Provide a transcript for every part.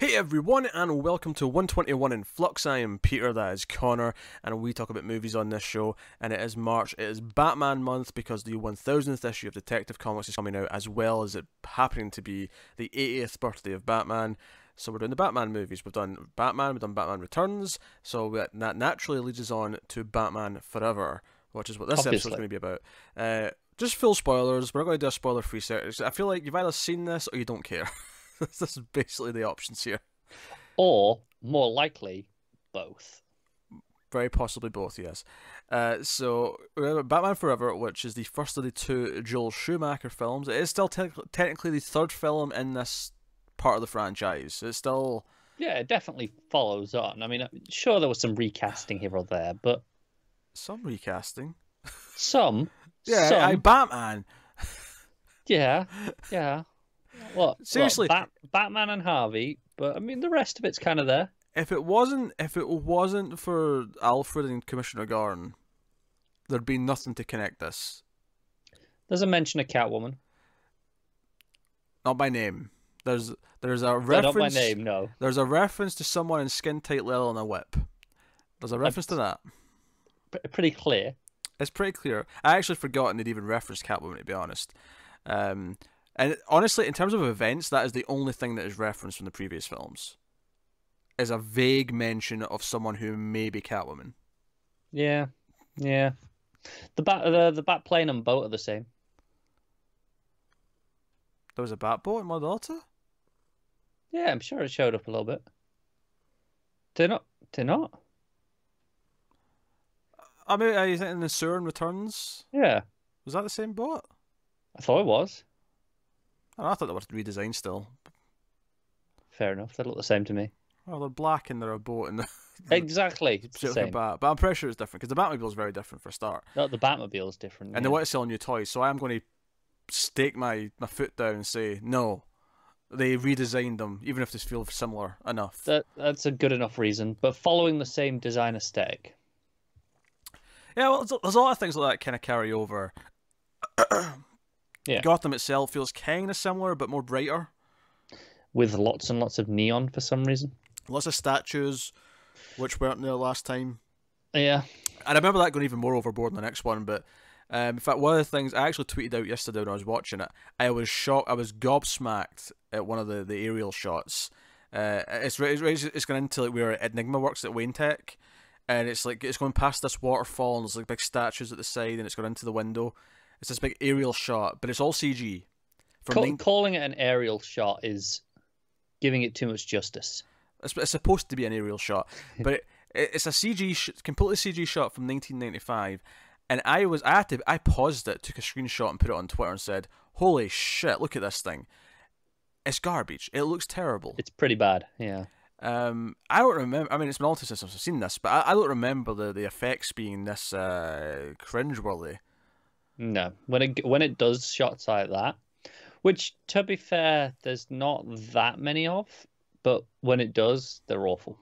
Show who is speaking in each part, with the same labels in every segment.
Speaker 1: Hey everyone, and welcome to 121 in Flux. I am Peter, that is Connor, and we talk about movies on this show. And it is March, it is Batman month because the 1000th issue of Detective Comics is coming out, as well as it happening to be the 80th birthday of Batman. So we're doing the Batman movies. We've done Batman, we've done Batman Returns, so that naturally leads us on to Batman Forever, which is what this episode is going to be about. Just full spoilers. We're not going to do a spoiler-free series. I feel like you've either seen this or you don't care. This is basically the options here.
Speaker 2: Or, more likely, both.
Speaker 1: Very possibly both, yes. So, we have Batman Forever, which is the first of the two Joel Schumacher films. It is still technically the third film in this part of the franchise. It's still...
Speaker 2: Yeah, it definitely follows on. I mean, sure, there was some recasting here or there, but...
Speaker 1: Some recasting?
Speaker 2: Some.
Speaker 1: Yeah,
Speaker 2: some.
Speaker 1: Batman!
Speaker 2: Yeah. Well,
Speaker 1: seriously,
Speaker 2: Batman and Harvey, but I mean the rest of it's kind of there.
Speaker 1: If it wasn't for Alfred and Commissioner Gordon, there'd be nothing to connect this.
Speaker 2: There's a mention of Catwoman.
Speaker 1: Not by name. There's a reference.
Speaker 2: Not by name, no.
Speaker 1: There's a reference to someone in skin tight leather and a whip. There's a reference to that.
Speaker 2: Pretty clear.
Speaker 1: It's pretty clear. I actually forgotten they'd even referenced Catwoman, to be honest. And honestly, in terms of events, that is the only thing that is referenced from the previous films. Is a vague mention of someone who may be Catwoman.
Speaker 2: Yeah. The bat plane and boat are the same.
Speaker 1: There was a bat boat in Delta?
Speaker 2: Yeah, I'm sure it showed up a little bit. Did not?
Speaker 1: I mean, are you thinking the sewer and Returns?
Speaker 2: Yeah.
Speaker 1: Was that the same boat?
Speaker 2: I thought it was.
Speaker 1: I thought they were redesigned still.
Speaker 2: Fair enough. They look the same to me.
Speaker 1: Well, they're black and they're a boat and
Speaker 2: exactly. It's the same.
Speaker 1: Bat. But I'm pretty sure it's different because the Batmobile is very different for a start.
Speaker 2: No, the Batmobile is different.
Speaker 1: And they want to sell new toys, so I am going to stake my foot down and say no. They redesigned them, even if they feel similar enough.
Speaker 2: That's a good enough reason, but following the same design aesthetic.
Speaker 1: Yeah, well, there's a lot of things like that kind of carry over.
Speaker 2: Yeah.
Speaker 1: Gotham itself feels kind of similar, but more brighter.
Speaker 2: With lots and lots of neon for some reason.
Speaker 1: Lots of statues, which weren't there last time.
Speaker 2: Yeah.
Speaker 1: And I remember that going even more overboard in the next one, but in fact, one of the things I actually tweeted out yesterday when I was watching it, I was shocked, I was gobsmacked at one of the aerial shots. It's going into like where Enigma works at Wayne Tech, and it's like it's going past this waterfall, and there's like big statues at the side, and it's going into the window. It's this big aerial shot, but it's all CG.
Speaker 2: Calling it an aerial shot is giving it too much justice.
Speaker 1: It's supposed to be an aerial shot, but it's a completely CG shot from 1995. And I paused it, took a screenshot, and put it on Twitter and said, "Holy shit! Look at this thing. It's garbage. It looks terrible.
Speaker 2: It's pretty bad." Yeah.
Speaker 1: I don't remember. I mean, it's been a long time since I've seen this, but I don't remember the effects being this cringeworthy.
Speaker 2: No, when it does shots like that, which to be fair, there's not that many of, but when it does, they're awful.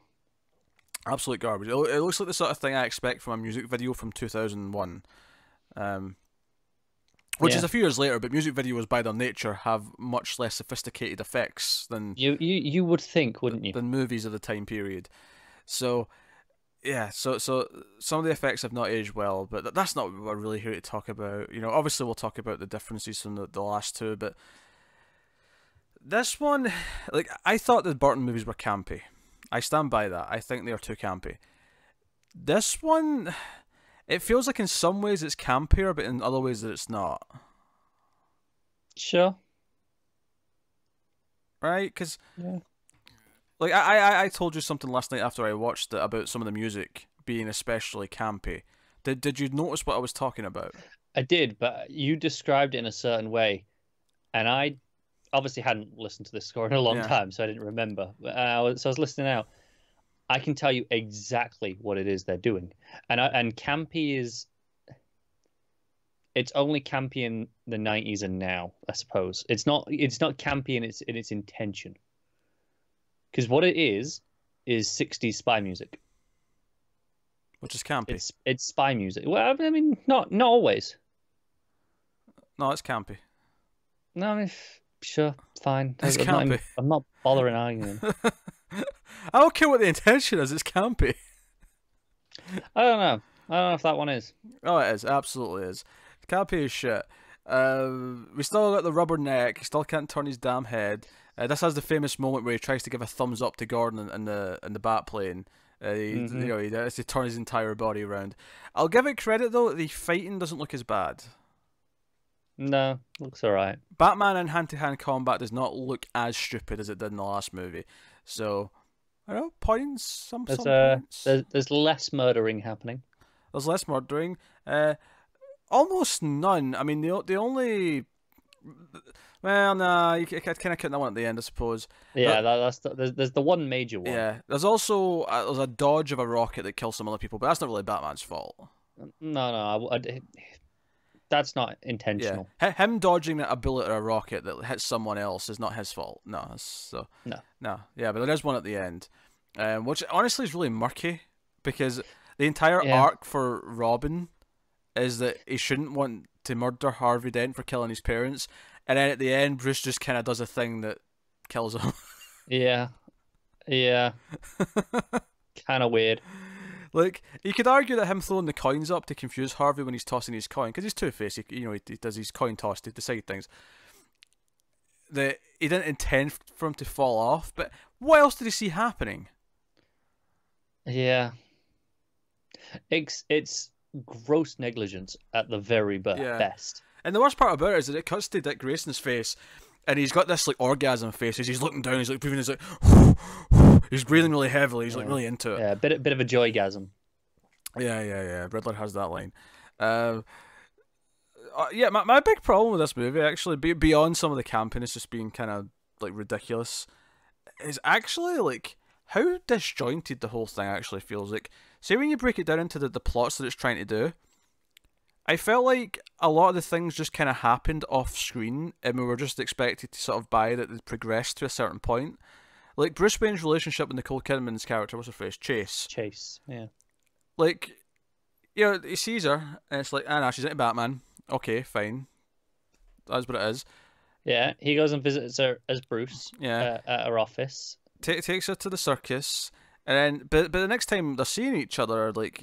Speaker 1: Absolute garbage. It looks like the sort of thing I expect from a music video from 2001, which is a few years later. But music videos, by their nature, have much less sophisticated effects than
Speaker 2: you would think, wouldn't you?
Speaker 1: Than movies of the time period. So. Yeah, so some of the effects have not aged well, but that's not what we're really here to talk about. You know, obviously we'll talk about the differences from the last two, but this one, like, I thought the Burton movies were campy. I stand by that. I think they are too campy. This one, it feels like in some ways it's campier, but in other ways that it's not.
Speaker 2: Sure.
Speaker 1: Right? Because...
Speaker 2: Yeah.
Speaker 1: Like, I told you something last night after I watched it about some of the music being especially campy. Did you notice what I was talking about?
Speaker 2: I did, but you described it in a certain way, and I obviously hadn't listened to this score in a long time, so I didn't remember. So I was listening out. I can tell you exactly what it is they're doing, and campy is... It's only campy in the 90s and now, I suppose. It's not campy in its intention. Because what it is 60s spy music.
Speaker 1: Which is campy.
Speaker 2: It's spy music. Well, I mean, not always.
Speaker 1: No, it's campy.
Speaker 2: No, I mean, Sure, fine.
Speaker 1: It's campy.
Speaker 2: I'm not bothering arguing.
Speaker 1: I don't care what the intention is. It's campy.
Speaker 2: I don't know. I don't know if that one is.
Speaker 1: Oh, it is. Absolutely is. Campy as shit. We still got the rubber neck. He still can't turn his damn head. This has the famous moment where he tries to give a thumbs up to Gordon in the bat plane. You know, he has to turn his entire body around. I'll give it credit though. The fighting doesn't look as bad.
Speaker 2: No, looks alright.
Speaker 1: Batman in hand-to-hand combat does not look as stupid as it did in the last movie. So, I don't know, points. Some points.
Speaker 2: There's less murdering happening.
Speaker 1: There's less murdering. Almost none. I mean, the only. Well, nah, you kind of count that one at the end, I suppose.
Speaker 2: Yeah, there's the one major one.
Speaker 1: Yeah, there's also there's a dodge of a rocket that kills some other people, but that's not really Batman's fault.
Speaker 2: No, that's not intentional.
Speaker 1: Yeah, him dodging a bullet or a rocket that hits someone else is not his fault. No, no. Yeah, but there is one at the end, which honestly is really murky because the entire arc for Robin is that he shouldn't want to murder Harvey Dent for killing his parents. And then at the end, Bruce just kind of does a thing that kills him.
Speaker 2: Yeah. Kind of weird.
Speaker 1: Like, you could argue that him throwing the coins up to confuse Harvey when he's tossing his coin, because he's Two-Face, he does his coin toss to decide things. That he didn't intend for him to fall off, but what else did he see happening?
Speaker 2: Yeah. It's gross negligence at the very best. And
Speaker 1: the worst part about it is that it cuts to Dick Grayson's face, and he's got this like orgasm face. He's looking down, he's like breathing, he's like, he's breathing really heavily. He's like really into it.
Speaker 2: Yeah, a bit of a joygasm.
Speaker 1: Yeah. Riddler has that line. Yeah, my big problem with this movie, actually, beyond some of the campiness just being kind of like ridiculous, is actually like how disjointed the whole thing actually feels. Like, say when you break it down into the plots that it's trying to do, I felt like a lot of the things just kind of happened off screen, and we were just expected to sort of buy that they'd progressed to a certain point. Like Bruce Wayne's relationship with Nicole Kidman's character, what's her face? Chase, yeah. Like, you know, he sees her, and it's like, nah, she's into Batman. Okay, fine. That's what it is.
Speaker 2: Yeah, he goes and visits her as Bruce.
Speaker 1: Yeah.
Speaker 2: At her office.
Speaker 1: Takes her to the circus. And then, but the next time they're seeing each other, like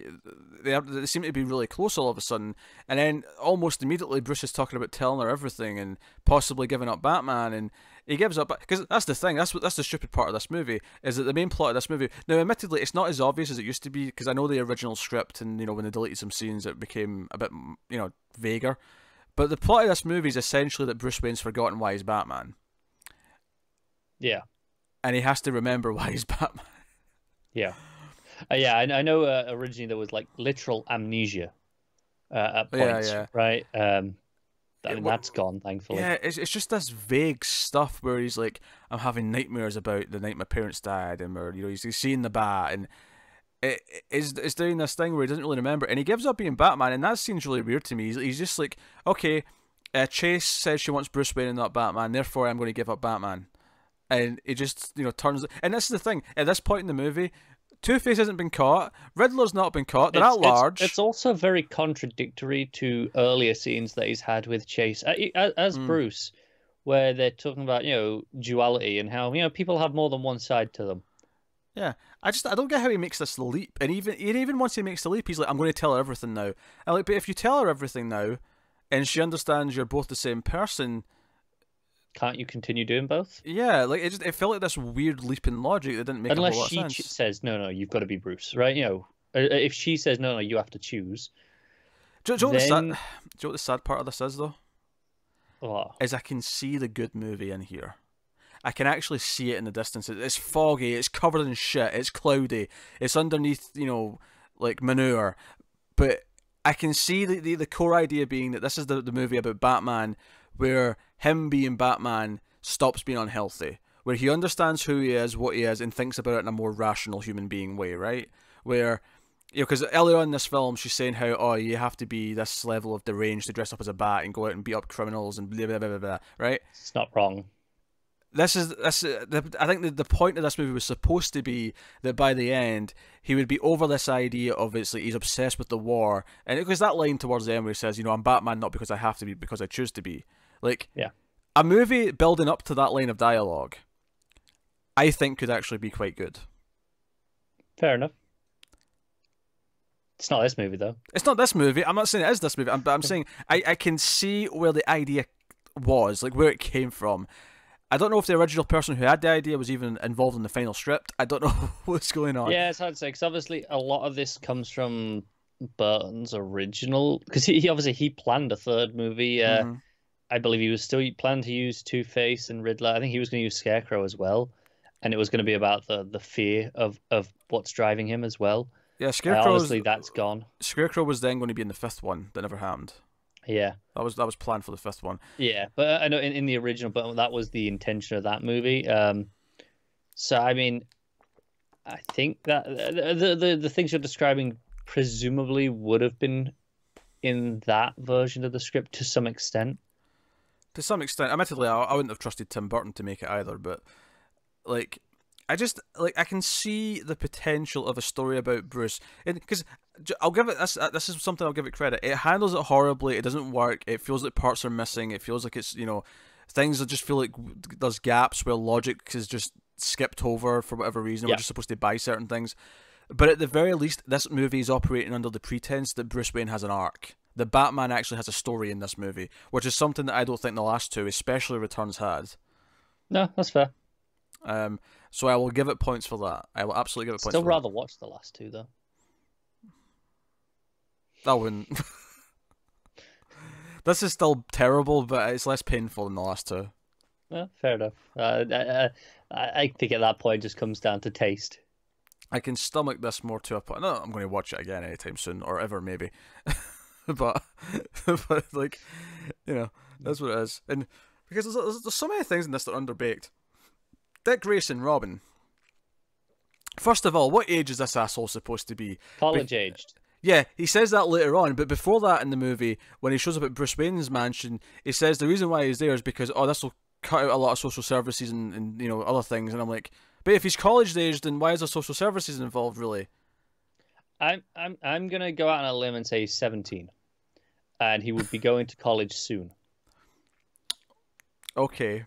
Speaker 1: they seem to be really close all of a sudden. And then almost immediately, Bruce is talking about telling her everything and possibly giving up Batman. And he gives up because that's the thing. That's the stupid part of this movie, is that the main plot of this movie. Now, admittedly, it's not as obvious as it used to be, because I know the original script, and when they deleted some scenes, it became a bit vaguer. But the plot of this movie is essentially that Bruce Wayne's forgotten why he's Batman.
Speaker 2: Yeah.
Speaker 1: And he has to remember why he's Batman.
Speaker 2: Yeah. I know originally there was like literal amnesia at points, right? I mean, that's gone, thankfully.
Speaker 1: Yeah, it's just this vague stuff where he's like, I'm having nightmares about the night my parents died, and he's seeing the bat, and it's doing this thing where he doesn't really remember, and he gives up being Batman, and that seems really weird to me. He's just like, okay, Chase says she wants Bruce Wayne and not Batman, therefore I'm going to give up Batman. And he just, turns... And this is the thing. At this point in the movie, Two-Face hasn't been caught. Riddler's not been caught. They're at large.
Speaker 2: It's also very contradictory to earlier scenes that he's had with Chase. As Bruce, where they're talking about, duality and how, people have more than one side to them.
Speaker 1: Yeah. I don't get how he makes this leap. And even once he makes the leap, he's like, I'm going to tell her everything now. And like, but if you tell her everything now, and she understands you're both the same person...
Speaker 2: Can't you continue doing both?
Speaker 1: Yeah, like it felt like this weird leap in logic that didn't make a whole lot of sense.
Speaker 2: Unless she says, no, you've got to be Bruce, right? If she says, no, you have to choose.
Speaker 1: Do you know what the sad part of this is, though?
Speaker 2: What?
Speaker 1: Is I can see the good movie in here. I can actually see it in the distance. It's foggy, it's covered in shit, it's cloudy, it's underneath, like manure. But I can see the core idea being that this is the movie about Batman, where him being Batman stops being unhealthy, where he understands who he is, what he is, and thinks about it in a more rational human being way, right? Where, because earlier on in this film, she's saying how, you have to be this level of deranged to dress up as a bat and go out and beat up criminals and blah, blah, blah, blah, blah, right?
Speaker 2: It's not wrong.
Speaker 1: I think the point of this movie was supposed to be that by the end he would be over this idea of he's obsessed with the war, and because that line towards the end where he says, I'm Batman not because I have to be, because I choose to be. Like,
Speaker 2: yeah,
Speaker 1: a movie building up to that line of dialogue, I think could actually be quite good.
Speaker 2: Fair enough. It's not this movie, though.
Speaker 1: It's not this movie. I'm not saying it is this movie. But I'm saying I can see where the idea was, like where it came from. I don't know if the original person who had the idea was even involved in the final script. I don't know what's going on.
Speaker 2: Yeah, it's hard to say, because obviously a lot of this comes from Burton's original, because he planned a third movie. I believe he planned to use Two-Face and Riddler. I think he was going to use Scarecrow as well, and it was going to be about the fear of what's driving him as well.
Speaker 1: Yeah, Scarecrow.
Speaker 2: Obviously, that's gone.
Speaker 1: Scarecrow was then going to be in the fifth one that never happened.
Speaker 2: Yeah,
Speaker 1: that was planned for the fifth one.
Speaker 2: Yeah, but I know in the original, but that was the intention of that movie. So I mean, I think that the things you're describing presumably would have been in that version of the script to some extent.
Speaker 1: To some extent, admittedly, I wouldn't have trusted Tim Burton to make it either, but like, I can see the potential of a story about Bruce, because I'll give it this is something I'll give it credit. It handles it horribly. It doesn't work. It feels like parts are missing. It feels like it's things that just feel like there's gaps where logic is just skipped over for whatever reason. We're just supposed to buy certain things, but at the very least, this movie is operating under the pretense that Bruce Wayne has an arc. The Batman actually has a story in this movie, which is something that I don't think the last two, especially Returns, had.
Speaker 2: No, that's fair.
Speaker 1: So I will give it points for that. I will absolutely give it points.
Speaker 2: Still
Speaker 1: for
Speaker 2: rather
Speaker 1: that.
Speaker 2: watch the last two though.
Speaker 1: I wouldn't. This is still terrible, but it's less painful than the last two.
Speaker 2: Yeah, fair enough. I think at that point it just comes down to taste.
Speaker 1: I can stomach this more to a point. No, I'm going to watch it again anytime soon, or ever maybe. but like, that's what it is. And because there's so many things in this that are underbaked. Dick Grayson, Robin. First of all, what age is this asshole supposed to be?
Speaker 2: College aged.
Speaker 1: Yeah, he says that later on, but before that in the movie, when he shows up at Bruce Wayne's mansion, he says the reason why he's there is because, this will cut out a lot of social services and other things, and I'm like, but if he's college aged, then why is there social services involved, really?
Speaker 2: I'm gonna go out on a limb and say he's 17, and he would be going to college soon.
Speaker 1: Okay.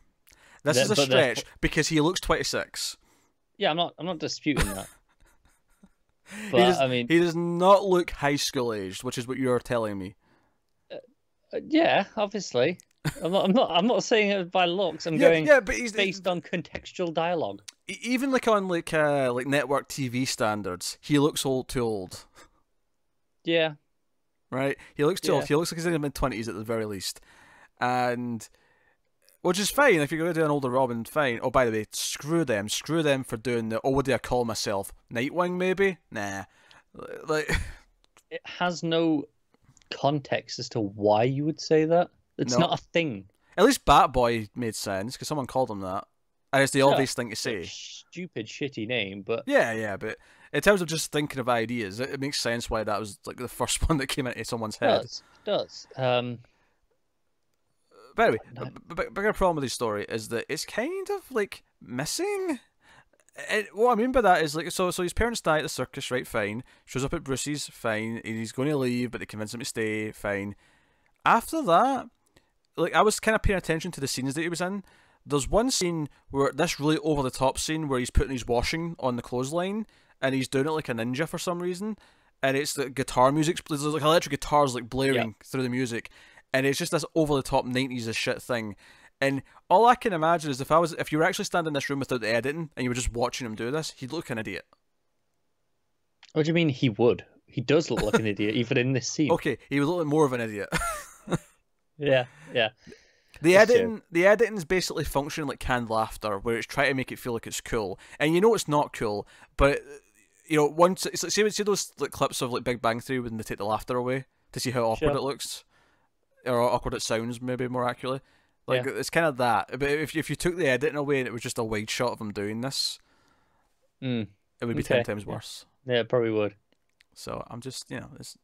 Speaker 1: This is a stretch because he looks 26.
Speaker 2: Yeah, I'm not disputing that. But
Speaker 1: he does not look high school aged, which is what you're telling me.
Speaker 2: Yeah, obviously. I'm not saying it by looks. I'm going.
Speaker 1: Yeah, but he's
Speaker 2: based on contextual dialogue.
Speaker 1: Even on network TV standards, he looks too old.
Speaker 2: Yeah.
Speaker 1: Right. He looks too old. He looks like he's in his mid-20s at the very least, and. Which is fine, if you're going to do an older Robin, fine. Oh, by the way, screw them for doing the, what do I call myself? Nightwing, maybe? Nah.
Speaker 2: It has no context as to why you would say that. It's not a thing.
Speaker 1: At least Batboy made sense, because someone called him that. And it's the obvious thing to say.
Speaker 2: Stupid, shitty name, but...
Speaker 1: Yeah, but in terms of just thinking of ideas, it makes sense why that was the first one that came into someone's head.
Speaker 2: It does.
Speaker 1: But anyway, the bigger problem with this story is that it's kind of missing. What I mean by that is so his parents die at the circus, right? Fine. Shows up at Brucey's, fine. He's going to leave, but they convince him to stay, fine. After that, I was kind of paying attention to the scenes that he was in. There's one scene where this really over the top scene where he's putting his washing on the clothesline and he's doing it like a ninja for some reason, and it's the guitar music. There's electric guitars blaring through the music. And it's just this over-the-top 90s as shit thing. And all I can imagine is if you were actually standing in this room without the editing and you were just watching him do this, he'd look like an idiot.
Speaker 2: What do you mean he would? He does look like an idiot, even in this scene.
Speaker 1: Okay, he would look like more of an idiot.
Speaker 2: Yeah.
Speaker 1: The editing is basically functioning like canned laughter, where it's trying to make it feel like it's cool. And it's not cool, but, once... It's see those clips of Big Bang Theory when they take the laughter away to see how awkward it looks? Or awkward it sounds, maybe more accurately. It's kind of that. But if you took the editing away and it was just a wide shot of him doing this, it would be 10 times worse.
Speaker 2: Yeah, it probably would.
Speaker 1: So I'm just, this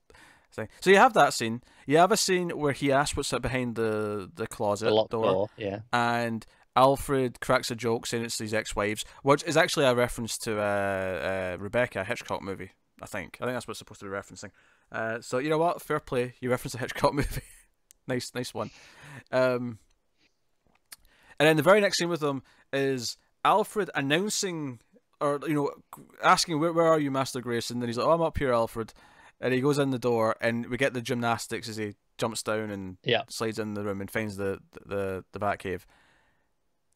Speaker 1: thing. So you have that scene. You have a scene where he asks what's behind the closet
Speaker 2: the locked
Speaker 1: door.
Speaker 2: Yeah.
Speaker 1: And Alfred cracks a joke saying it's his ex-wives, which is actually a reference to Rebecca, a Hitchcock movie, I think. I think that's what it's supposed to be referencing. So you know what? Fair play. You reference a Hitchcock movie. Nice one. And then the very next scene with them is Alfred announcing, or asking, where are you, Master Grayson? And then he's like, oh, I'm up here, Alfred. And he goes in the door, and we get the gymnastics as he jumps down and slides in the room and finds the Batcave.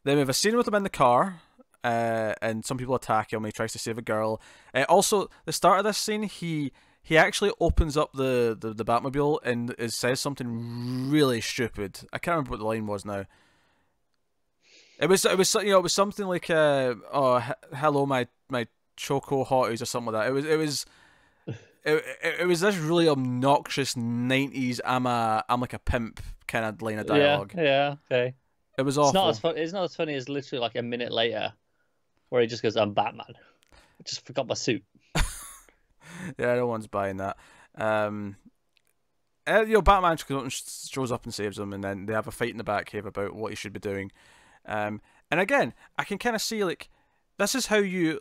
Speaker 1: Then we have a scene with him in the car, and some people attack him. He tries to save a girl. Also, the start of this scene, he actually opens up the Batmobile and it says something really stupid. I can't remember what the line was now. It was something like hello my choco hotties or something like that. It was this really obnoxious 90s I'm like a pimp kind of line of dialogue.
Speaker 2: Yeah, okay.
Speaker 1: It was awful.
Speaker 2: It's not as funny as literally like a minute later where he just goes, I'm Batman. I just forgot my suit.
Speaker 1: Yeah, no one's buying that. Batman shows up and saves him, and then they have a fight in the Batcave about what he should be doing. And again, I can kind of see, like, this is how you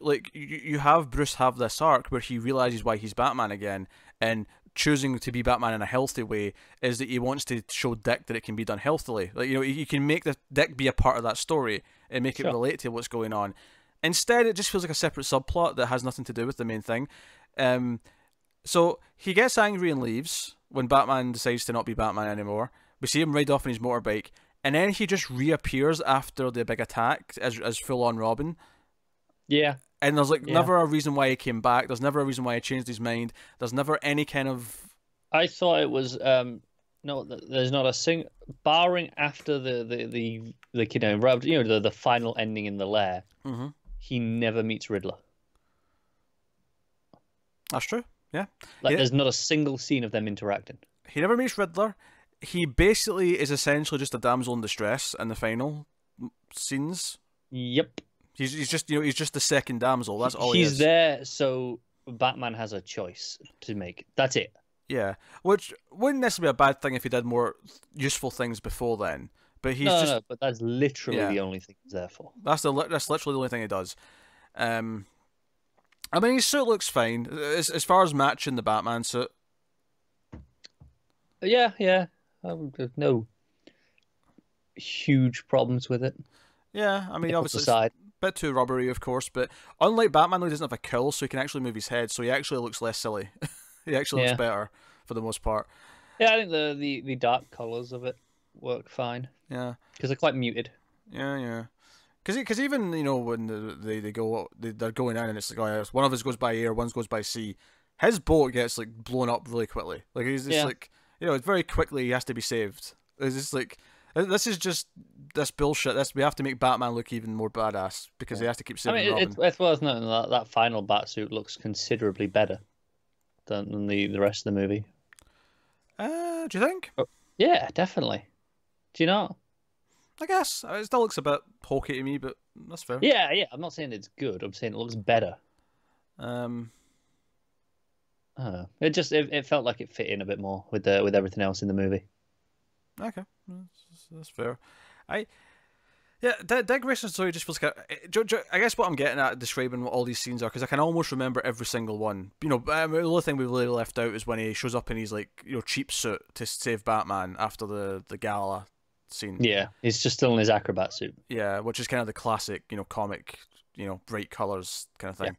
Speaker 1: have Bruce have this arc where he realizes why he's Batman again, and choosing to be Batman in a healthy way is that he wants to show Dick that it can be done healthily. Like, you can make the Dick be a part of that story and make it relate to what's going on. Instead, it just feels like a separate subplot that has nothing to do with the main thing. So he gets angry and leaves when Batman decides to not be Batman anymore. We see him ride off on his motorbike, and then he just reappears after the big attack as full-on Robin.
Speaker 2: Yeah.
Speaker 1: And there's never a reason why he came back. There's never a reason why he changed his mind. There's never any kind of...
Speaker 2: I thought it was no. There's not a single, barring after the final ending in the lair.
Speaker 1: Mm-hmm.
Speaker 2: He never meets Riddler.
Speaker 1: That's true. Yeah.
Speaker 2: There's not a single scene of them interacting.
Speaker 1: He never meets Riddler. He basically is essentially just a damsel in distress in the final scenes.
Speaker 2: Yep.
Speaker 1: He's just the second damsel. That's all he is.
Speaker 2: He's there so Batman has a choice to make. That's it.
Speaker 1: Yeah, which wouldn't necessarily be a bad thing if he did more useful things before then. But he's
Speaker 2: no, but that's literally the only thing he's there for.
Speaker 1: That's literally the only thing he does. I mean, his suit looks fine as far as matching the Batman suit.
Speaker 2: Yeah. There's no huge problems with it.
Speaker 1: Yeah, I mean, obviously, it's a bit too rubbery, of course, but unlike Batman, he doesn't have a cowl, so he can actually move his head, so he actually looks less silly. He actually looks better for the most part.
Speaker 2: Yeah, I think the dark colours of it work fine.
Speaker 1: Yeah,
Speaker 2: because they're quite muted.
Speaker 1: Yeah. Because even when they're going in and it's like one of us goes by air, one goes by sea, his boat gets like blown up really quickly. Like he's just like it's very quickly he has to be saved. It's just like this is just this bullshit. We have to make Batman look even more badass because he has to keep saving Robin.
Speaker 2: It's worth noting that final Batsuit looks considerably better than the rest of the movie.
Speaker 1: Do you think?
Speaker 2: Yeah, definitely. Do you not?
Speaker 1: I guess it still looks a bit hokey to me, but that's fair.
Speaker 2: Yeah. I'm not saying it's good. I'm saying it looks better. It felt like it fit in a bit more with everything else in the movie.
Speaker 1: Okay, that's fair. Dick Grayson's story just feels like I guess what I'm getting at describing what all these scenes are, because I can almost remember every single one. The only thing we've really left out is when he shows up in his cheap suit to save Batman after the gala scene.
Speaker 2: Yeah, he's just still in his acrobat suit.
Speaker 1: Yeah, which is kind of the classic, comic, bright colors kind of thing.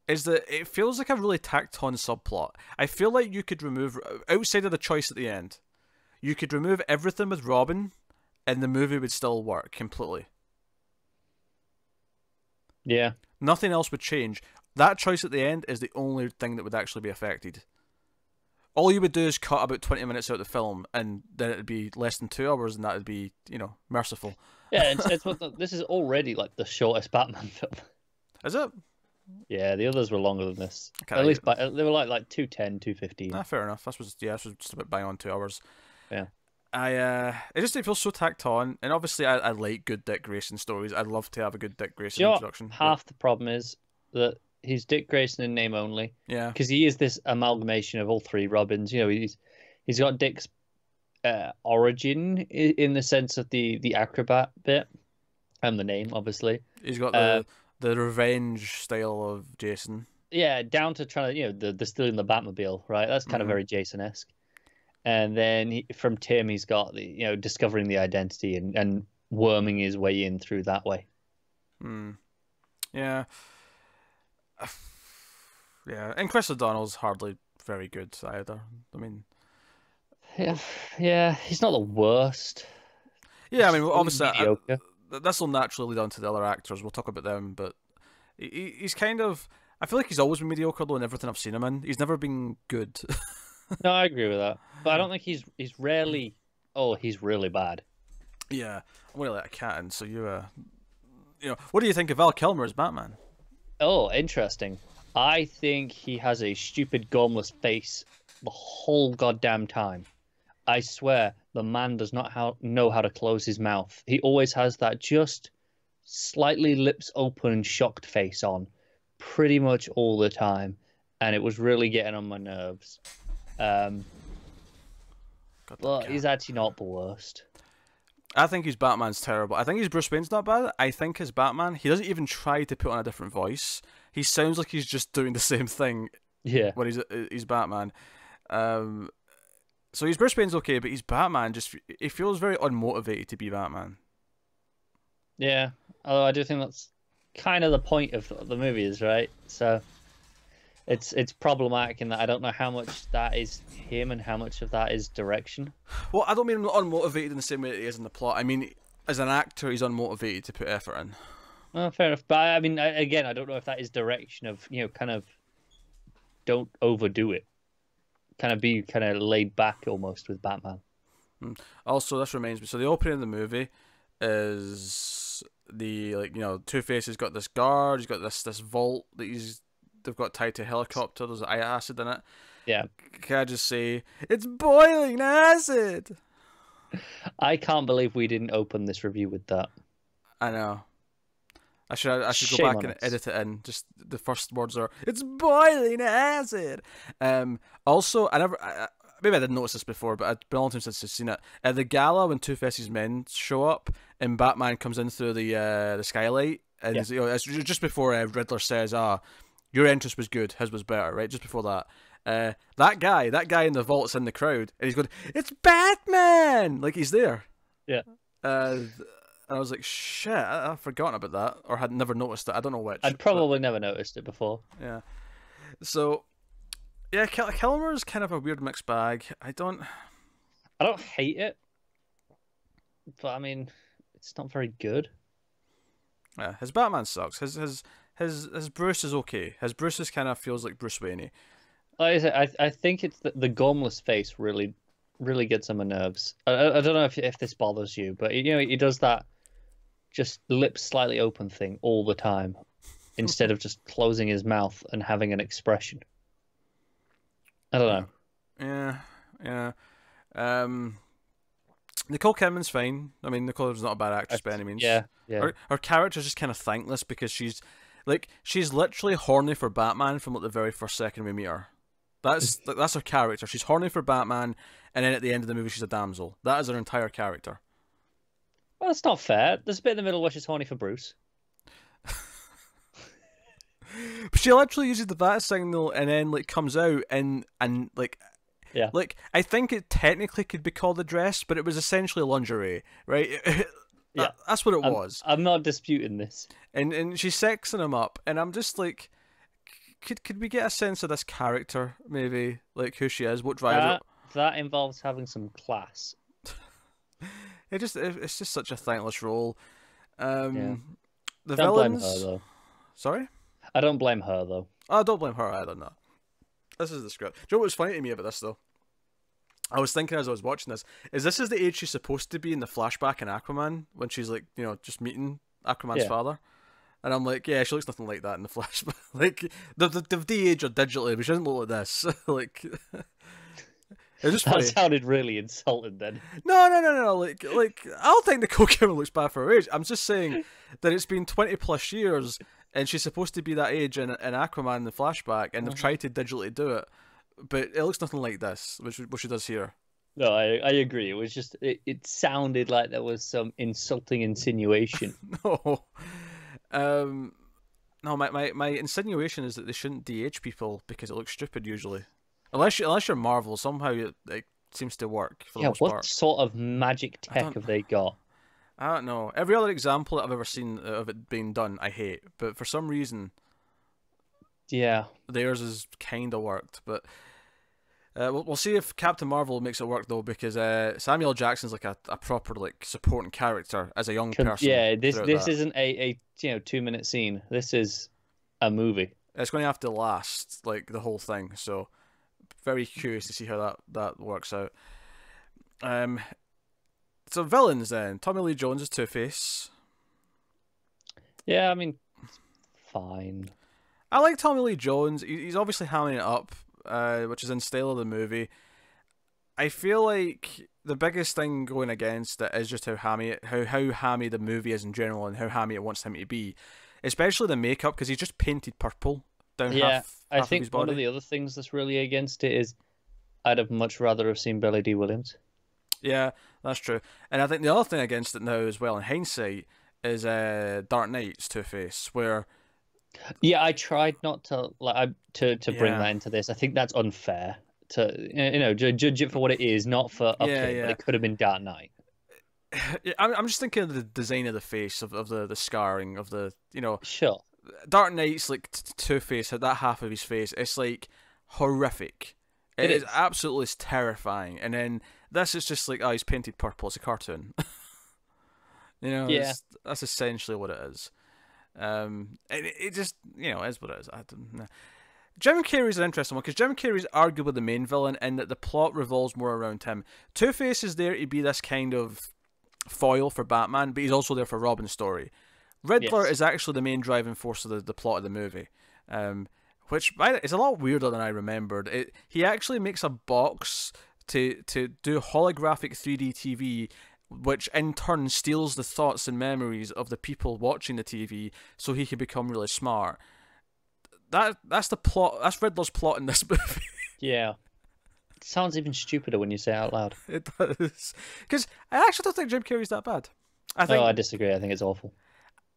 Speaker 1: Is that it feels like a really tacked on subplot. I feel like you could remove, outside of the choice at the end, you could remove everything with Robin and the movie would still work completely.
Speaker 2: Yeah.
Speaker 1: Nothing else would change. That choice at the end is the only thing that would actually be affected. All you would do is cut about 20 minutes out of the film and then it would be less than 2 hours and that would be, merciful.
Speaker 2: Yeah, this is already like the shortest Batman film.
Speaker 1: Is it?
Speaker 2: Yeah, the others were longer than this. At least they were like 2:10, 2:15.
Speaker 1: Fair enough. This was just about bang on 2 hours.
Speaker 2: Yeah.
Speaker 1: It feels so tacked on, and obviously I like good Dick Grayson stories. I'd love to have a good Dick Grayson introduction.
Speaker 2: Half the problem is that he's Dick Grayson in name only.
Speaker 1: Yeah.
Speaker 2: Because he is this amalgamation of all three Robins. He's got Dick's origin in the sense of the acrobat bit and the name, obviously.
Speaker 1: He's got the revenge style of Jason.
Speaker 2: Yeah, down to trying to the stealing the Batmobile, right? That's kind of very Jason-esque. and then from Tim, he's got the discovering the identity and worming his way in through that way.
Speaker 1: Hmm. Yeah. Yeah, and Chris O'Donnell's hardly very good either. I mean,
Speaker 2: Yeah, yeah, he's not the worst.
Speaker 1: yeah, I
Speaker 2: He's
Speaker 1: mean,
Speaker 2: only
Speaker 1: obviously,
Speaker 2: mediocre.
Speaker 1: this will naturally lead on to the other actors. We'll talk about them, but he's kind of. I feel like he's always been mediocre though in everything I've seen him in. He's never been good.
Speaker 2: No, I agree with that, but I don't think he's rarely. Oh, he's really bad.
Speaker 1: Yeah, I'm gonna let a cat in. So what do you think of Val Kilmer as Batman?
Speaker 2: Oh, interesting. I think he has a stupid, gormless face the whole goddamn time. I swear, the man does not know how to close his mouth. He always has that just slightly lips open, shocked face on, pretty much all the time, and it was really getting on my nerves. But he's actually not the worst.
Speaker 1: I think his Batman's terrible. I think his Bruce Wayne's not bad. I think his Batman, he doesn't even try to put on a different voice. He sounds like he's just doing the same thing.
Speaker 2: Yeah.
Speaker 1: When he's Batman. So his Bruce Wayne's okay, but his Batman he feels very unmotivated to be Batman.
Speaker 2: Yeah. Although I do think that's kind of the point of the movie is, right? So it's problematic in that I don't know how much that is him and how much of that is direction.
Speaker 1: Well, I don't mean unmotivated in the same way that he is in the plot. I mean, as an actor, he's unmotivated to put effort in.
Speaker 2: Oh, fair enough. But I mean, again, I don't know if that is direction of, kind of don't overdo it. Kind of be kind of laid back almost with Batman.
Speaker 1: Also, this reminds me. So the opening of the movie is Two-Face has got this guard. He's got this vault that they've got tied to a helicopter. There's acid in it.
Speaker 2: Yeah.
Speaker 1: Can I just say it's boiling acid?
Speaker 2: I can't believe we didn't open this review with that.
Speaker 1: I know. I should go back and edit it in. Just the first words are "It's boiling acid." Also, maybe I didn't notice this before, but it's been a long time since I've seen it. At the gala, when Two-Face's men show up and Batman comes in through the skylight, and it's just before Riddler says, your entrance was good, his was better, right? Just before that. That guy in the vault's in the crowd, and he's going, "It's Batman!" Like he's there.
Speaker 2: Yeah.
Speaker 1: And I was like, shit, I've forgotten about that, or had never noticed it. I don't know which.
Speaker 2: I'd probably never noticed it before.
Speaker 1: Yeah. So, yeah, Kilmer's kind of a weird mixed bag. I don't
Speaker 2: hate it, but I mean, it's not very good.
Speaker 1: Yeah, his Batman sucks. His Bruce is okay. His Bruce is kind of feels like Bruce Wayne.
Speaker 2: Like I said, I think it's the gormless face really gets on my nerves. I don't know if this bothers you, but he does that just lips slightly open thing all the time instead of just closing his mouth and having an expression. I don't
Speaker 1: know. Yeah. Nicole Kidman's fine. I mean, Nicole's not a bad actress by any means.
Speaker 2: Yeah.
Speaker 1: Her character's just kind of thankless because she's literally horny for Batman from the very first second we meet her. That's her character. She's horny for Batman, and then at the end of the movie, she's a damsel. That is her entire character.
Speaker 2: Well, that's not fair. There's a bit in the middle where she's horny for Bruce.
Speaker 1: But she literally uses the bat signal and then comes out and
Speaker 2: yeah.
Speaker 1: I think it technically could be called a dress, but it was essentially lingerie, right?
Speaker 2: Yeah,
Speaker 1: that's what it was.
Speaker 2: I'm not disputing this.
Speaker 1: And she's sexing him up, and I'm just like, could we get a sense of this character, maybe, who she is, what drives it?
Speaker 2: That involves having some class.
Speaker 1: It's just such a thankless role.
Speaker 2: Yeah.
Speaker 1: The
Speaker 2: don't
Speaker 1: villains.
Speaker 2: Blame her, though.
Speaker 1: Sorry?
Speaker 2: I don't blame her though.
Speaker 1: I don't blame her either. No, this is the script. Do you know what was funny to me about this though? I was thinking as I was watching this, this is the age she's supposed to be in the flashback in Aquaman when she's just meeting Aquaman's father, and I'm like, yeah, she looks nothing like that in the flashback. They've de-aged her digitally, but she doesn't look like this. It was just funny.
Speaker 2: That sounded really insulting then.
Speaker 1: No. Like I don't think Nicole Kidman looks bad for her age. I'm just saying that it's been 20 plus years, and she's supposed to be that age in Aquaman in the flashback, and they've tried to digitally do it, but it looks nothing like this, which she does here.
Speaker 2: No, I agree. It was just it sounded like there was some insulting insinuation.
Speaker 1: No. No, my insinuation is that they shouldn't de-age people because it looks stupid usually. Unless you're Marvel, somehow seems to work for the
Speaker 2: Yeah,
Speaker 1: most
Speaker 2: what
Speaker 1: part.
Speaker 2: sort of magic tech have they got?
Speaker 1: I don't know. Every other example that I've ever seen of it being done, I hate. But for some reason,
Speaker 2: Yeah.
Speaker 1: theirs is kind of worked. But we'll see if Captain Marvel makes it work though, because Samuel Jackson's like a proper like supporting character as a young person.
Speaker 2: Yeah, this
Speaker 1: that.
Speaker 2: isn't a 2-minute scene. This is a movie.
Speaker 1: It's going to have to last like the whole thing. So very curious to see how that works out. So villains then. Tommy Lee Jones is Two-Face.
Speaker 2: Yeah, I mean, fine.
Speaker 1: I like Tommy Lee Jones. He's obviously hamming it up, which is in style of the movie. I feel like the biggest thing going against it is just how hammy the movie is in general, and how hammy it wants him to be, especially the makeup, because he's just painted purple down half
Speaker 2: I
Speaker 1: of
Speaker 2: think
Speaker 1: his body.
Speaker 2: one of the other things that's really against it is I'd have much rather have seen Billy D. Williams.
Speaker 1: Yeah, that's true. And I think the other thing against it now as well, in hindsight, is Dark Knight's Two-Face, where...
Speaker 2: Yeah, I tried not to bring that into this. I think that's unfair to judge it for what it is, not for but it could have been Dark Knight.
Speaker 1: I'm just thinking of the design of the face, of the scarring of the
Speaker 2: Sure.
Speaker 1: Dark Knight's like Two-Face, that half of his face, it's like horrific. It is absolutely terrifying. And then this is just like, he's painted purple. It's a cartoon. That's essentially what it is. It just, is what it is. I don't know. Jim Carrey's an interesting one, because Jim Carrey's arguably the main villain in that the plot revolves more around him. Two-Face is there to be this kind of foil for Batman, but he's also there for Robin's story. Riddler is actually the main driving force of the plot of the movie. Which is a lot weirder than I remembered. He actually makes a box to do holographic 3D TV, which in turn steals the thoughts and memories of the people watching the TV, so he can become really smart. That's the plot. That's Riddler's plot in this movie.
Speaker 2: Yeah. It sounds even stupider when you say it out loud.
Speaker 1: It does. Because I actually don't think Jim Carrey's that bad.
Speaker 2: I disagree. I think it's awful.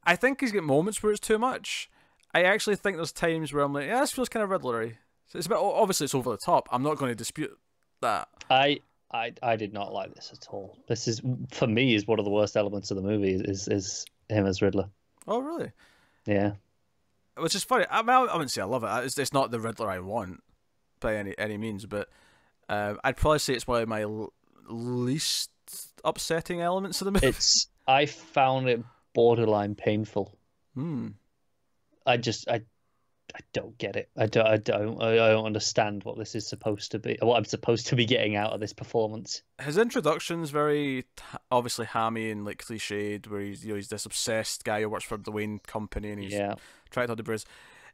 Speaker 1: I think he's got moments where it's too much. I actually think there's times where I'm like, this feels kind of Riddlery. So it's obviously it's over the top. I'm not going to dispute that.
Speaker 2: I did not like this at all. This is, for me, is one of the worst elements of the movie is him as Riddler.
Speaker 1: Oh, really?
Speaker 2: Yeah.
Speaker 1: Which is funny. I wouldn't say I love it. It's not the Riddler I want by any means, but I'd probably say it's one of my least upsetting elements of the movie.
Speaker 2: I found it borderline painful. I don't get it. I don't understand what this is supposed to be. What I'm supposed to be getting out of this performance.
Speaker 1: His introduction's very obviously hammy and like cliched, where he's this obsessed guy who works for the Wayne Company and he's trying to bruise.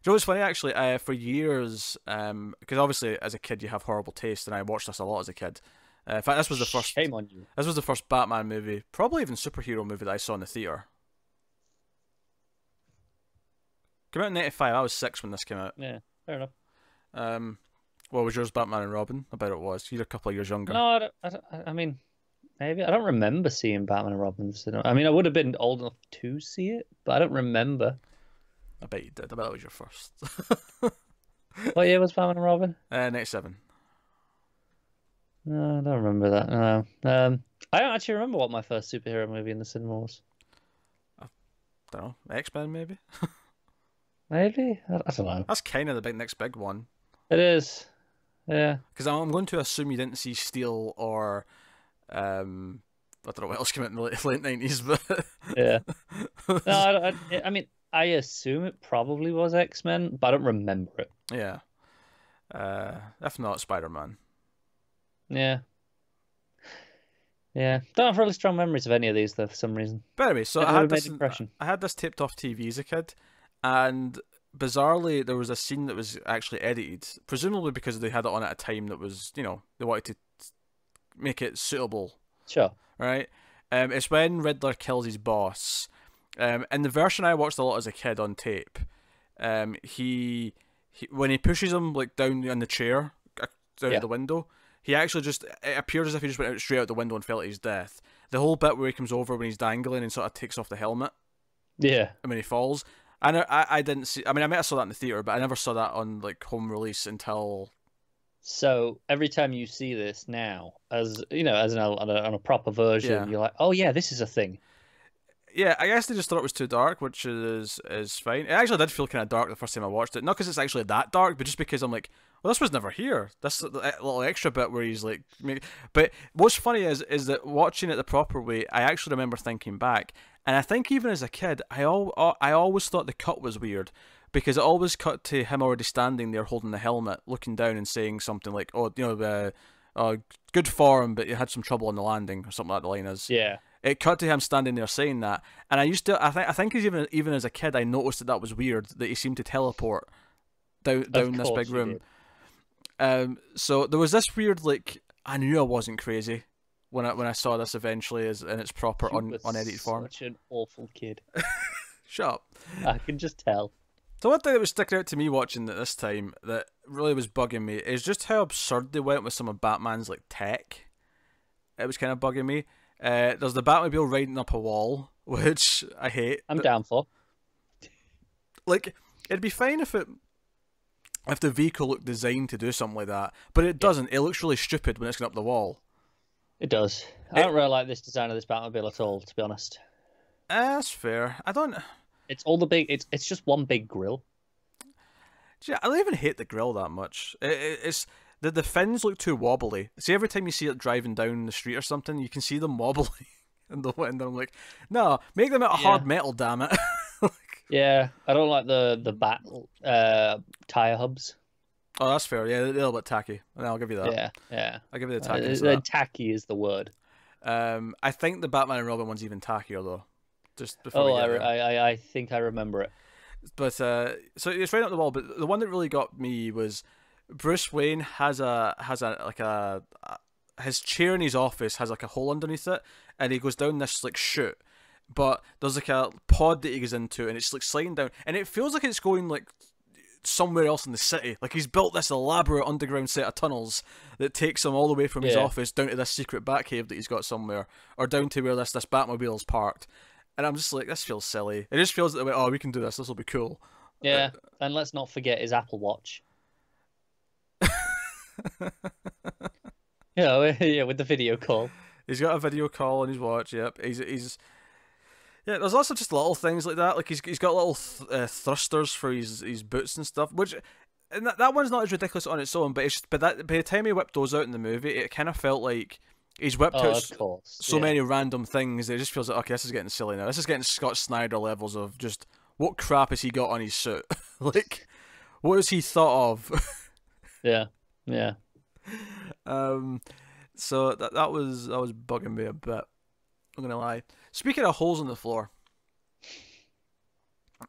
Speaker 1: You know what's funny actually? For years, because obviously as a kid you have horrible taste, and I watched this a lot as a kid. In fact, this was the first.
Speaker 2: Shame on you.
Speaker 1: This was the first Batman movie, probably even superhero movie that I saw in the theater. Came out in '95. I was 6 when this came out.
Speaker 2: Yeah, fair enough.
Speaker 1: What was yours, Batman and Robin? I bet it was. You're a couple of years younger.
Speaker 2: No, I mean, maybe I don't remember seeing Batman and Robin. I mean, I would have been old enough to see it, but I don't remember.
Speaker 1: I bet you did. I bet that was your first.
Speaker 2: What year was Batman and Robin?
Speaker 1: '97.
Speaker 2: No, I don't remember that. No. I don't actually remember what my first superhero movie in the cinema was.
Speaker 1: I don't know. X-Men, maybe?
Speaker 2: Maybe? I don't know.
Speaker 1: That's kind of the next big one.
Speaker 2: It is. Yeah.
Speaker 1: Because I'm going to assume you didn't see Steel or... I don't know what else came out in the late 90s, but...
Speaker 2: Yeah. No, I mean, I assume it probably was X-Men, but I don't remember it.
Speaker 1: Yeah. If not, Spider-Man.
Speaker 2: Yeah. Yeah. Don't have really strong memories of any of these, though, for some reason.
Speaker 1: But anyway, so I had this taped off TV as a kid, and bizarrely there was a scene that was actually edited, presumably because they had it on at a time that was, they wanted to make it suitable.
Speaker 2: Sure.
Speaker 1: Right? It's when Riddler kills his boss. In the version I watched a lot as a kid on tape, he when he pushes him like down on the chair, down out the window, he actually it appears as if he just went out straight out the window and fell to his death. The whole bit where he comes over when he's dangling and sort of takes off the helmet.
Speaker 2: Yeah.
Speaker 1: And when he falls. I didn't see. I mean, I might have saw that in the theater, but I never saw that on like home release until
Speaker 2: So every time you see this now, as you know, as on a proper version,
Speaker 1: Yeah.
Speaker 2: you're like, oh yeah, this is a thing.
Speaker 1: Yeah, I guess they just thought it was too dark, which is fine. It actually did feel kind of dark the first time I watched it. Not because it's actually that dark, but just because I'm like, well, this was never here. This little extra bit where he's like, but what's funny is that watching it the proper way, I actually remember thinking back, and I think even as a kid, I always thought the cut was weird because it always cut to him already standing there holding the helmet, looking down and saying something like, "Oh, good form, but you had some trouble on the landing," or something like the line is.
Speaker 2: Yeah,
Speaker 1: It cut to him standing there saying that, and I think even as a kid, I noticed that was weird that he seemed to teleport down this big room. So there was this weird like I knew I wasn't crazy when I saw this eventually as in its proper unedited form.
Speaker 2: Such an awful kid.
Speaker 1: Shut up.
Speaker 2: I can just tell.
Speaker 1: So one thing that was sticking out to me watching it this time that really was bugging me is just how absurd they went with some of Batman's like tech. It was kind of bugging me. There's the Batmobile riding up a wall, which I hate.
Speaker 2: I'm down for.
Speaker 1: Like, it'd be fine if the vehicle looked designed to do something like that, but it doesn't. It looks really stupid when it's going up the wall.
Speaker 2: It does. I don't really like this design of this Batmobile at all, to be honest.
Speaker 1: That's fair. I don't.
Speaker 2: It's all the big. It's just one big grill.
Speaker 1: I don't even hate the grill that much. It's the fins look too wobbly. See, every time you see it driving down the street or something, you can see them wobbly in the wind. And I'm like, no, make them out of hard metal, damn it.
Speaker 2: Yeah, I don't like the bat tire hubs.
Speaker 1: Oh, that's fair. Yeah, they're a little bit tacky. And I'll give you that.
Speaker 2: Yeah.
Speaker 1: I'll give you the tacky.
Speaker 2: Tacky is the word.
Speaker 1: I think the Batman and Robin one's even tackier though. Just before.
Speaker 2: I think I remember it.
Speaker 1: But so it's right up the wall. But the one that really got me was Bruce Wayne has his chair in his office has like a hole underneath it, and he goes down this like chute. But there's like a pod that he goes into, and it's like sliding down, and it feels like it's going like somewhere else in the city. Like he's built this elaborate underground set of tunnels that takes him all the way from his office down to this secret Batcave that he's got somewhere, or down to where this Batmobile's parked. And I'm just like, this feels silly. It just feels like, oh, we can do this. This will be cool.
Speaker 2: Yeah, and let's not forget his Apple Watch. Yeah, with the video call.
Speaker 1: He's got a video call on his watch. Yep, he's. Yeah, there's lots of just little things like that. Like he's got little thrusters for his boots and stuff. Which, and that one's not as ridiculous on its own. But by the time he whipped those out in the movie, it kind of felt like he's whipped out so many random things. That it just feels like, okay, this is getting silly now. This is getting Scott Snyder levels of just what crap has he got on his suit? Like, what has he thought of?
Speaker 2: Yeah.
Speaker 1: So that was bugging me a bit. I'm gonna lie. Speaking of holes in the floor,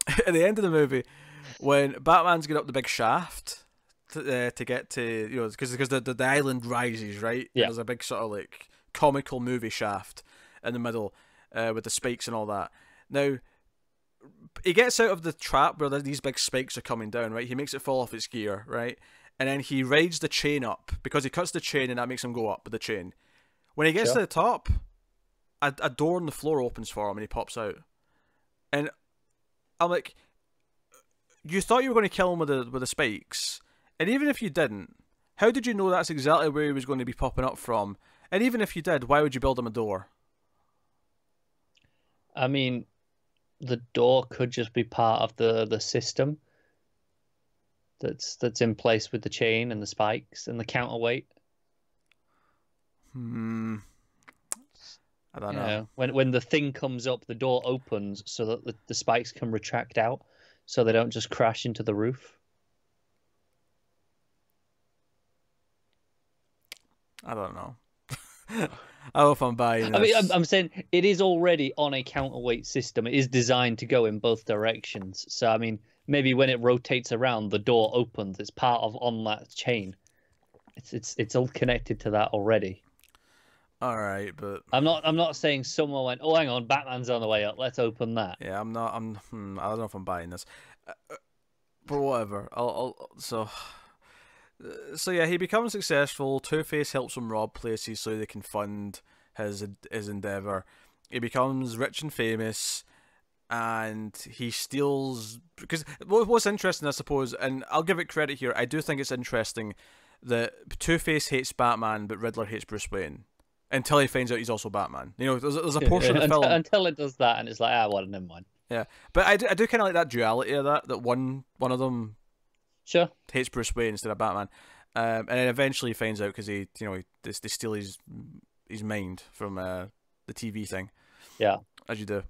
Speaker 1: at the end of the movie, when Batman's getting up the big shaft to get to because the island rises, right?
Speaker 2: Yeah.
Speaker 1: And there's a big sort of like comical movie shaft in the middle with the spikes and all that. Now he gets out of the trap where these big spikes are coming down, right? He makes it fall off its gear, right? And then he rides the chain up because he cuts the chain and that makes him go up with the chain. When he gets to the top, a door on the floor opens for him and he pops out. And I'm like, you thought you were going to kill him with the spikes, and even if you didn't, how did you know that's exactly where he was going to be popping up from? And even if you did, why would you build him a door?
Speaker 2: I mean, the door could just be part of the system that's in place with the chain and the spikes and the counterweight.
Speaker 1: I don't know.
Speaker 2: When the thing comes up, the door opens so that the spikes can retract out, so they don't just crash into the roof.
Speaker 1: I don't know. I don't know if I'm buying this.
Speaker 2: I mean, I'm saying it is already on a counterweight system. It is designed to go in both directions. So, I mean, maybe when it rotates around, the door opens. It's part of on that chain. It's all connected to that already.
Speaker 1: All right, but
Speaker 2: I'm not saying someone went, oh, hang on, Batman's on the way up. Let's open that.
Speaker 1: Yeah, I don't know if I'm buying this, but whatever. So yeah, he becomes successful. Two-Face helps him rob places so they can fund his endeavor. He becomes rich and famous, and he steals because what's interesting, I suppose, and I'll give it credit here. I do think it's interesting that Two-Face hates Batman, but Riddler hates Bruce Wayne. Until he finds out he's also Batman. You know, there's a portion of the film...
Speaker 2: Until it does that, and it's like, well, never mind.
Speaker 1: Yeah, but I do kind of like that duality of that one of them
Speaker 2: sure
Speaker 1: hates Bruce Wayne instead of Batman. And then eventually he finds out because they steal his mind from the TV thing.
Speaker 2: Yeah,
Speaker 1: as you do.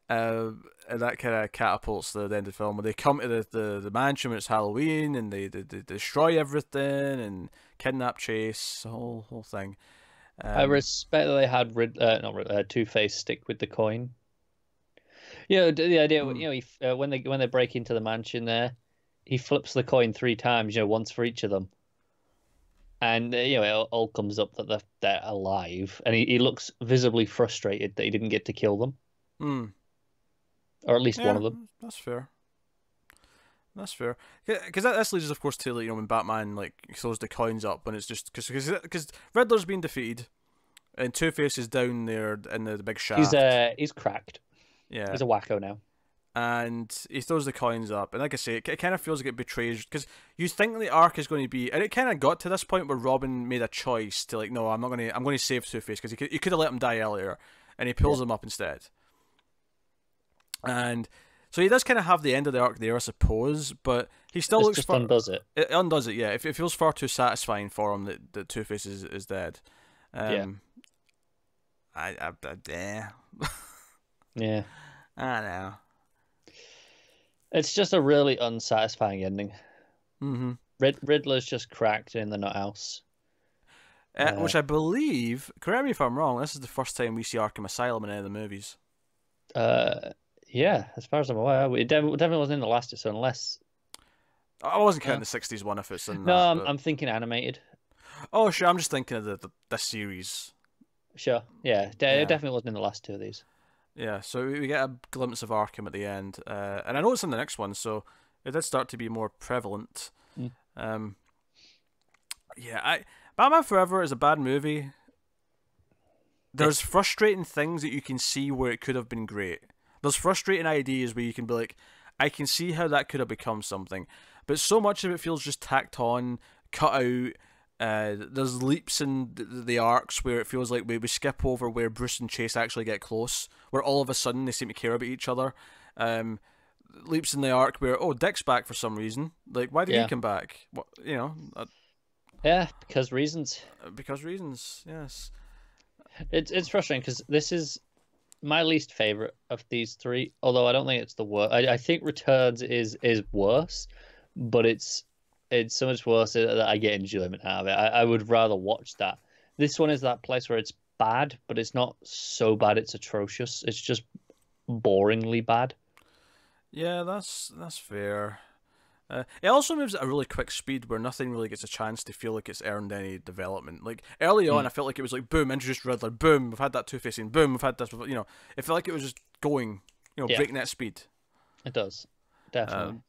Speaker 1: And that kind of catapults the end of the film. When they come to the mansion when it's Halloween, and they destroy everything and kidnap Chase, the whole thing.
Speaker 2: I respect that they had Two-Face stick with the coin. The idea, when they break into the mansion there, he flips the coin 3 times, once for each of them. And, it all comes up that they're alive. And he looks visibly frustrated that he didn't get to kill them. Or at least one of them.
Speaker 1: That's fair. That's fair. Because that leads us, of course, to when Batman throws the coins up, and it's just because Riddler's been defeated, and Two-Face is down there in the big shaft.
Speaker 2: He's cracked.
Speaker 1: Yeah,
Speaker 2: he's a wacko now.
Speaker 1: And he throws the coins up, and like I say, it kind of feels like it betrays, because you think the arc is going to be, and it kind of got to this point where Robin made a choice to no, I'm going to save Two-Face, because he could have let him die earlier, and he pulls him up instead. And so he does kind of have the end of the arc there, I suppose, but he still looks
Speaker 2: undoes it.
Speaker 1: It undoes it, yeah. It feels far too satisfying for him that Two-Face is dead.
Speaker 2: Yeah.
Speaker 1: Yeah. I know.
Speaker 2: It's just a really unsatisfying ending.
Speaker 1: Mm-hmm.
Speaker 2: Riddler's just cracked in the nut house.
Speaker 1: Which I believe, correct me if I'm wrong, this is the first time we see Arkham Asylum in any of the movies.
Speaker 2: Yeah, as far as I'm aware. It definitely wasn't in the last, so unless...
Speaker 1: I wasn't counting the 60s one if it's in
Speaker 2: No,
Speaker 1: that,
Speaker 2: I'm thinking animated.
Speaker 1: Oh, sure, I'm just thinking of the series.
Speaker 2: Sure, yeah. It definitely wasn't in the last 2 of these.
Speaker 1: Yeah, so we get a glimpse of Arkham at the end, and I know it's in the next one, so it did start to be more prevalent. Batman Forever is a bad movie. There's frustrating things that you can see where it could have been great. There's frustrating ideas where you can be like, I can see how that could have become something, but so much of it feels just tacked on, cut out. There's leaps in the arcs where it feels like we skip over where Bruce and Chase actually get close, where all of a sudden they seem to care about each other. Leaps in the arc where, Dick's back for some reason. Why did he come back? What,
Speaker 2: yeah, because reasons.
Speaker 1: Because reasons, yes.
Speaker 2: It's frustrating because this is my least favorite of these 3. Although I don't think it's the worst. I think Returns is worse, but it's so much worse that I get enjoyment out of it. I would rather watch that. This one is that place where it's bad, but it's not so bad it's atrocious. It's just boringly bad.
Speaker 1: Yeah, that's fair. It also moves at a really quick speed where nothing really gets a chance to feel like it's earned any development. Early on, I felt like it was boom, introduced Riddler, boom, we've had that Two-Face scene, boom, we've had this. It felt like it was just going, breakneck speed.
Speaker 2: It does, definitely.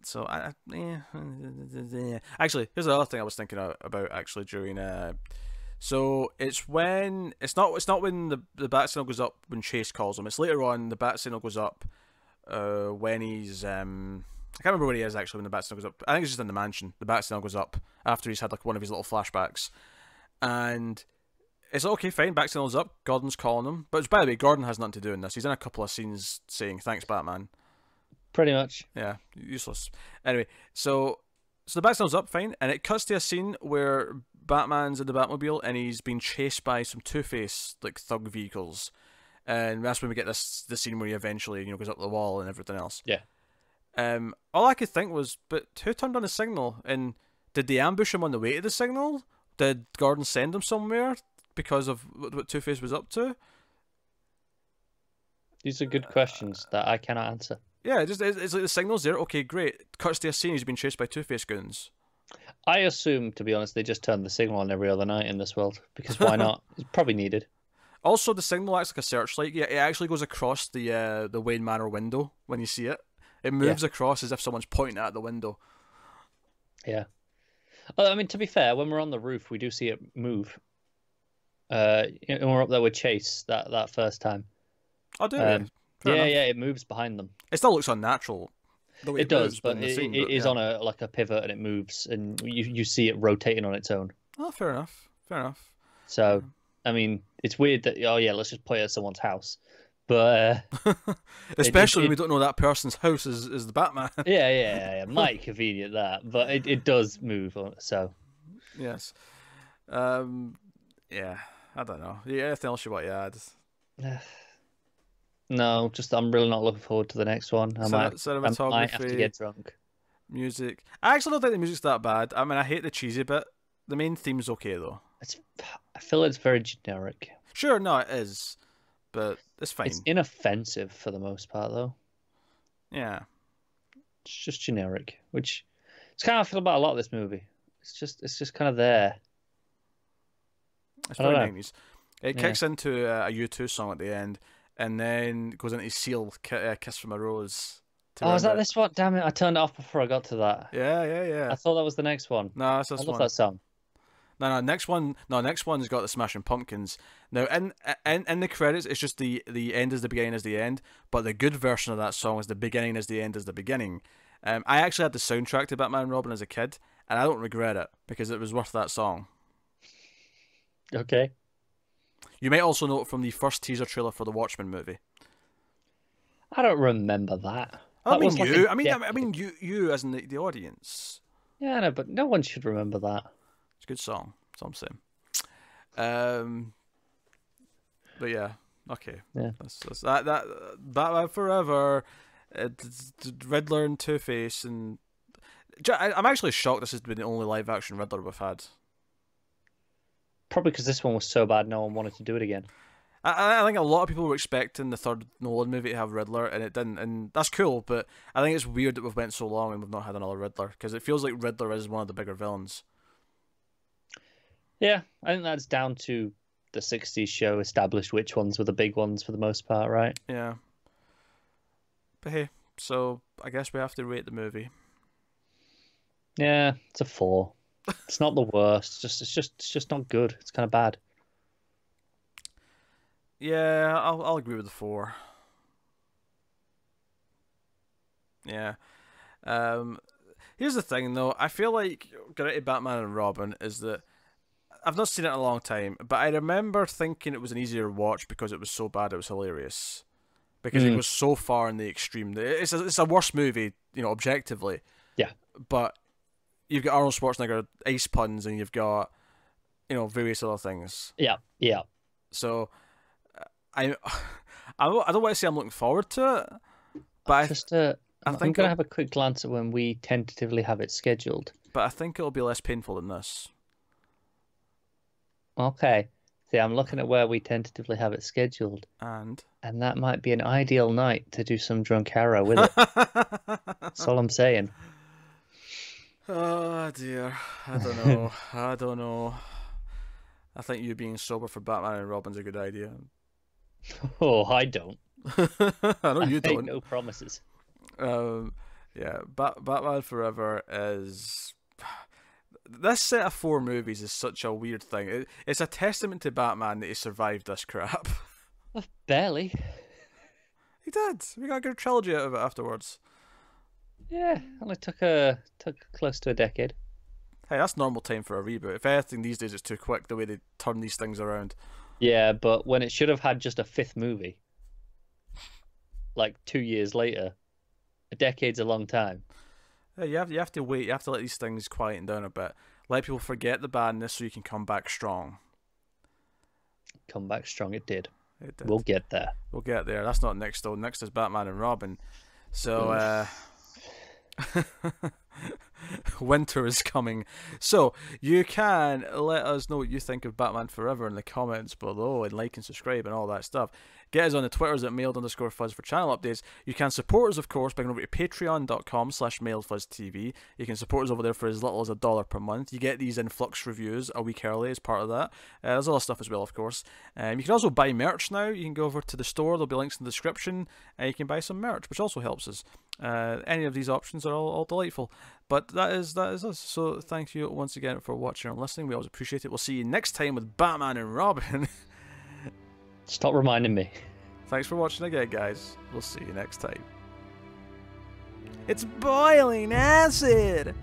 Speaker 1: So actually, here's the other thing I was thinking about actually during. So it's when it's not when the bat signal goes up when Chase calls him. It's later on the bat signal goes up when he's I can't remember where he is actually when the bat signal goes up. I think it's just in the mansion. The bat signal goes up after he's had one of his little flashbacks, and it's okay, fine. Bat signal's up. Gordon's calling him, but by the way, Gordon has nothing to do in this. He's in a couple of scenes saying thanks, Batman.
Speaker 2: Pretty much.
Speaker 1: Yeah, useless. Anyway, so the bat signal's up, fine, and it cuts to a scene where Batman's in the Batmobile and he's being chased by some Two-Face thug vehicles, and that's when we get the scene where he eventually goes up the wall and everything else.
Speaker 2: Yeah.
Speaker 1: All I could think was, but who turned on the signal? And did they ambush him on the way to the signal? Did Gordon send him somewhere because of what Two-Face was up to?
Speaker 2: These are good questions that I cannot answer.
Speaker 1: Yeah, it's like the signal's there. Okay, great. Cuts to a scene. He's been chased by Two-Face goons.
Speaker 2: I assume, to be honest, they just turn the signal on every other night in this world because why not? It's probably needed.
Speaker 1: Also, the signal acts like a searchlight. Yeah, it actually goes across the Wayne Manor window when you see it. It moves across as if someone's pointing at the window.
Speaker 2: Yeah. I mean, to be fair, when we're on the roof, we do see it move. And we're up there with Chase that first time.
Speaker 1: Oh, do we?
Speaker 2: Yeah, it moves behind them.
Speaker 1: It still looks unnatural. the way
Speaker 2: It
Speaker 1: it
Speaker 2: does,
Speaker 1: moves,
Speaker 2: but
Speaker 1: in the scene.
Speaker 2: it is
Speaker 1: yeah.
Speaker 2: on a pivot and it moves, and you see it rotating on its own.
Speaker 1: Oh, fair enough. Fair enough.
Speaker 2: So, I mean, it's weird that let's just put it at someone's house, but
Speaker 1: Especially when we don't know that person's house is the Batman.
Speaker 2: yeah, might convenient that, but it does move on. So
Speaker 1: Yes. Yeah. I don't know. Yeah. Anything else you want to add?
Speaker 2: no, just I'm really not looking forward to the next one. I might have to get drunk.
Speaker 1: Music. I actually don't think the music's that bad. I mean, I hate the cheesy bit. The main theme's okay though.
Speaker 2: I feel it's very generic.
Speaker 1: Sure, no, it is, but it's fine.
Speaker 2: It's inoffensive for the most part, though.
Speaker 1: Yeah.
Speaker 2: It's just generic, which it's kind of how I feel about a lot of this movie. It's just kind of there.
Speaker 1: It's very 90s. It kicks into a U2 song at the end, and then goes into Seal, Kiss from a Rose.
Speaker 2: Oh, is that this one? Damn it, I turned it off before I got to that.
Speaker 1: Yeah.
Speaker 2: I thought that was the next one.
Speaker 1: No, that's this
Speaker 2: one. I love
Speaker 1: that
Speaker 2: song.
Speaker 1: No, next one's got the Smashing Pumpkins. Now, in the credits, it's just the end is the beginning is the end, but the good version of that song is the beginning is the end is the beginning. I actually had the soundtrack to Batman and Robin as a kid, and I don't regret it, because it was worth that song.
Speaker 2: Okay.
Speaker 1: You might also know it from the first teaser trailer for the Watchmen movie.
Speaker 2: I don't remember that.
Speaker 1: I mean you. I mean you as in the audience.
Speaker 2: Yeah, I know, but no one should remember that.
Speaker 1: It's a good song. That's what I'm saying. But yeah, okay.
Speaker 2: Yeah.
Speaker 1: That's that Batman Forever, Riddler and Two-Face, and I'm actually shocked this has been the only live action Riddler we've had.
Speaker 2: Probably because this one was so bad, no one wanted to do it again.
Speaker 1: I think a lot of people were expecting the third Nolan movie to have Riddler, and it didn't, and that's cool, but I think it's weird that we've went so long and we've not had another Riddler, because it feels like Riddler is one of the bigger villains.
Speaker 2: Yeah, I think that's down to the 60s show established which ones were the big ones for the most part, right?
Speaker 1: Yeah. But hey, so I guess we have to rate the movie.
Speaker 2: Yeah, it's a 4. It's not the worst. It's just not good. It's kind of bad.
Speaker 1: Yeah, I'll agree with the 4. Yeah. Here's the thing though. I feel like Gritty Batman and Robin is that I've not seen it in a long time, but I remember thinking it was an easier watch because it was so bad it was hilarious. Because it was so far in the extreme. It's a worse movie, objectively.
Speaker 2: Yeah.
Speaker 1: But you've got Arnold Schwarzenegger ice puns, and you've got, various other things.
Speaker 2: Yeah.
Speaker 1: So I don't want to say I'm looking forward to it, but
Speaker 2: I'm going to have a quick glance at when we tentatively have it scheduled.
Speaker 1: But I think it'll be less painful than this.
Speaker 2: Okay. See, I'm looking at where we tentatively have it scheduled.
Speaker 1: And
Speaker 2: that might be an ideal night to do some drunk arrow with it. That's all I'm saying.
Speaker 1: Oh, dear. I don't know. I don't know. I think you being sober for Batman and Robin's a good idea.
Speaker 2: Oh, I don't.
Speaker 1: I know you don't.
Speaker 2: Make no promises.
Speaker 1: Yeah, Batman Forever is... This set of 4 movies is such a weird thing. It's a testament to Batman that he survived this crap.
Speaker 2: Barely.
Speaker 1: He did. We got a good trilogy out of it afterwards.
Speaker 2: Yeah, only took close to a decade.
Speaker 1: Hey, that's normal time for a reboot. If anything, these days it's too quick the way they turn these things around.
Speaker 2: Yeah, but when it should have had just a 5th movie, like 2 years later, a decade's a long time.
Speaker 1: Yeah, you have to wait. You have to let these things quieten down a bit. Let people forget the badness so you can come back strong.
Speaker 2: Come back strong, it did.
Speaker 1: It did.
Speaker 2: We'll get there.
Speaker 1: We'll get there. That's not next though. Next is Batman and Robin. So winter is coming. So you can let us know what you think of Batman Forever in the comments below, and like and subscribe and all that stuff. Get us on the Twitters at mailed_fuzz for channel updates. You can support us, of course, by going over to patreon.com/mailedfuzztv. You can support us over there for as little as $1 per month. You get these in Flux reviews a week early as part of that. There's other stuff as well, of course. You can also buy merch now. You can go over to the store. There'll be links in the description. You can buy some merch, which also helps us. Any of these options are all delightful. But that is us. So thank you once again for watching and listening. We always appreciate it. We'll see you next time with Batman and Robin.
Speaker 2: Stop reminding me.
Speaker 1: Thanks for watching again, guys. We'll see you next time. It's boiling acid!